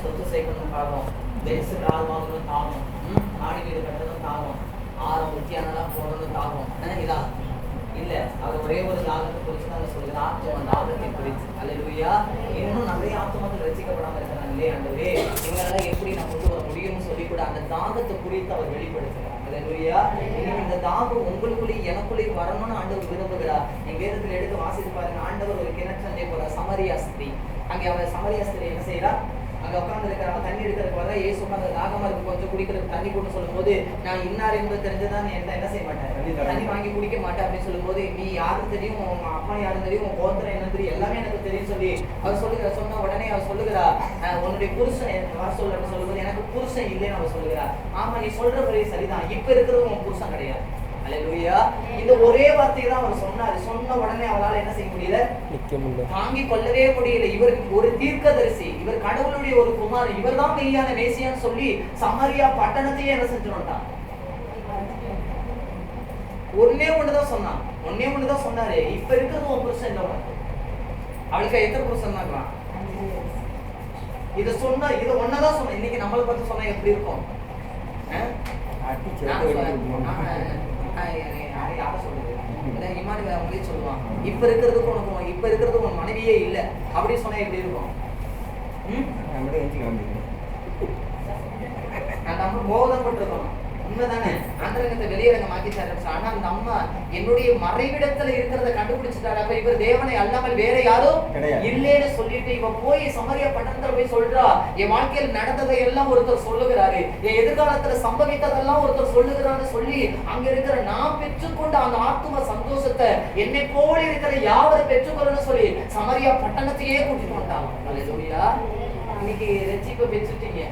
சொத்து சேர்க்கணும் தாகம், பென்ஸுக்கு ஆள் வாங்கணும் தாகம், மாடி வீடு கட்டணும் தாகம், 6 முக்கியமெல்லாம் போடணும் தாகம். இதா இல்ல, அவர் ஒரே ஒரு தாகத்தை குறித்து தான் சொல்லுது, ஆத்ம தாகத்தை குறித்து. அல்லேலூயா. இன்னும் நிறைய ஆத்மாக்கள் ரசிக்கப்படாம இருக்கிறாங்க இல்லையா ஆண்டவரே, எங்களால எப்படி நம்ம கொண்டு வர முடியும்னு சொல்லி கூட அந்த தாகத்தை குறித்து அவர் வெளிப்படுத்துகிறார். அல்லேலூயா. இன்னைக்கு இந்த தாகம் உங்களுக்குள்ளேயும் எனக்குள்ளேயும் வரணும்னு ஆண்டவர் விரும்புகிறார். நீங்க வேதத்தில் எடுத்து வாசித்து பாருங்க. ஆண்டவர் ஒரு கிணற்றண்டை போற சமரியா ஸ்திரீ, அங்கே அவன் சமரியா ஸ்திரீ என்ன செய்யறா, அங்க உட்கார்ந்து இருக்கிறாங்க. தண்ணி எடுக்கிறதுக்கு வர ஏசு உட்காந்து தாகமா இருக்கு, கொஞ்சம் குடிக்கிறதுக்கு தண்ணி கொடுன்னு சொல்லும் போது, நான் இன்னார் என்பது தெரிஞ்சுதான் என்ன செய்ய மாட்டேன், தண்ணி வாங்கி குடிக்க மாட்டேன் அப்படின்னு சொல்லும் போது, நீ யாரும் தெரியும், உங்க அப்பா யாரும் தெரியும், உன் கோத்திரம் என்ன தெரியும், எல்லாமே எனக்கு தெரியும் சொல்லி அவர் சொல்லுகிற. சொன்ன உடனே அவர் சொல்லுகிறா, உன்னுடைய புருஷன் வர சொல்ல அப்படின்னு சொல்லும்போது, எனக்கு புருஷன் இல்லைன்னு அவர் சொல்லுகிறா. ஆமா, நீ சொல்றபடி சரிதான், இப்ப இருக்கிறது உன் புருஷன் கிடையாது. அல்லேலூயா. இந்த ஒரே வார்த்தையை தான் அவர் சொன்னார். சொன்ன உடனே அவளால் என்ன செய்ய முடியல, தாங்கிக் கொள்ளவே முடியல. இவர் ஒரு தீர்க்கதரிசி, இவர் கடவுளுடைய ஒரு குமாரன், இவர் தான் மெய்யான மேசியான்னு சொல்லி சமரியா பட்டணத்தையே என்ன செஞ்சுட்டான். ஒன்னே ஒண்ணுதான் சொன்னான், ஒன்னே ஒண்ணுதான் சொன்னாரு, இப்ப இருக்கிறது உன் புருஷன் இல்ல. அவளுக்கு எத்தனை புருஷன் தான் இத சொன்னா, இத ஒன்னதான் சொன்ன. இன்னைக்கு நம்மளை பத்தி சொன்னா எப்படி இருக்கும்? யார சொல்லுது, இமானி அவங்களே சொல்லுவாங்க, இப்ப இருக்கிறதுக்கு உனக்கு, இப்ப இருக்கிறதுக்கு உன் மனைவியே இல்ல அப்படின்னு சொன்னா எப்படி இருக்கும்? அந்த அம்மா போதப்பட்டிருக்கணும். உண்மைதானே? அந்தரங்கத்தை வெளியரங்க மாத்திட்டாரு. ஆனா அந்த அம்மா என்னுடைய மறைவிடத்துல இருக்கிறத கண்டுபிடிச்சிட்டாரு. அப்ப இவர் தேவனை அல்லாமல் வேற யாரும் இல்லைன்னு சொல்லிட்டு இவ போய் சமரியா பட்டணத்துல போய் சொல்றா, என் வாழ்க்கையில் நடந்ததை எல்லாம் ஒருத்தர் சொல்லுகிறாரு, என் எதிர்காலத்துல சம்பவித்ததெல்லாம் ஒருத்தர் சொல்லுகிறான்னு சொல்லி அங்க இருக்கிற நான் பெற்றுக்கொண்ட அந்த ஆத்ம சந்தோஷத்தை என்னை போல இருக்கிற யாவரை பெற்றுக்கொள்ளணும்னு சொல்லி சமரியா பட்டணத்தையே கூட்டிட்டு வந்தாங்க. அல்லேலூயா. இன்னைக்கு ரட்சிப்பை பெற்றுட்டீங்க,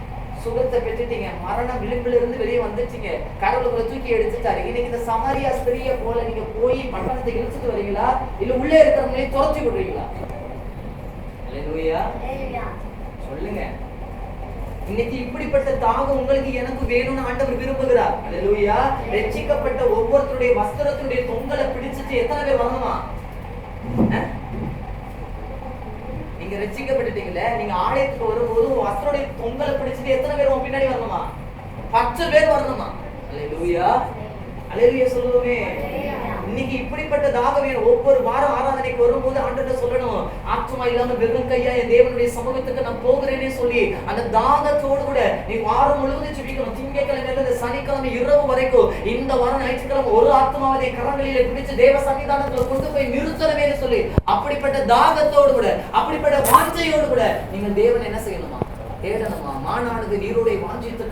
சுகத்தை பெற்றுட்டீங்க, மரண விளிம்பில இருந்து வெளியே வந்துட்டீங்க, கடவுளுக்குள்ள தூக்கி எடுத்துட்டாரு. இன்னைக்கு இந்த சமரியா ஸ்திரியை போல நீங்க போய் பட்டணத்தை இழுத்துட்டு வரீங்களா, இல்ல உள்ளே இருக்கிறவங்களே துரத்தி விடுறீங்களா? அல்லேலூயா. சொல்லுங்க. இன்னைக்கு இப்படிப்பட்ட தாகம் உங்களுக்கு எனக்கு வேணும்னு ஆண்டவர் விரும்புகிறார். அல்லேலூயா. ரட்சிக்கப்பட்ட ஒவ்வொருத்தருடைய வஸ்திரத்துடைய தொங்கலை பிடிச்சிட்டு எத்தனை பேர் வரணுமா? நீங்க ரட்சிக்கப்பட்டுட்டீங்கல்ல, நீங்க ஆலயத்துக்கு வரும்போது வஸ்திரோடைய தொங்கலை பிடிச்சிட்டு எத்தனை பேர் உன் பின்னாடி வரணுமா? 10 பேர் வரணுமா? அல்லேலூயா. அல்லேலூயா சொல்லுவோமே. இன்னைக்கு இப்படிப்பட்ட தாகம் வேணும். ஒவ்வொரு வாரம் ஆராதனைக்கு வரும்போது ஆண்டவர்கிட்ட சொல்லணும், ஆத்மா இல்லாம வெறும் கையா என் தேவனுடைய சமூகத்துக்கு நான் போகிறேனே சொல்லி அந்த தாகத்தோடு கூட நீ வாரம் முழுவதும் ஜெபிக்கணும். திங்கட்கிழமையில இருந்து சனிக்கிழமை இரவு வரைக்கும், இந்த வாரம் ஞாயிற்றுக்கிழமை ஒரு ஆத்மாவை கரங்களிலே பிடிச்சு தேவ சன்னிதானத்துல கொண்டு போய் நிறுத்தணுமே சொல்லி அப்படிப்பட்ட தாகத்தோடு கூட, அப்படிப்பட்ட வாஞ்சையோடு கூட நீங்கள் தேவனை என்ன செய்யணுமா? தேடணுமா? மானானது நீருடைய வாஞ்சித்து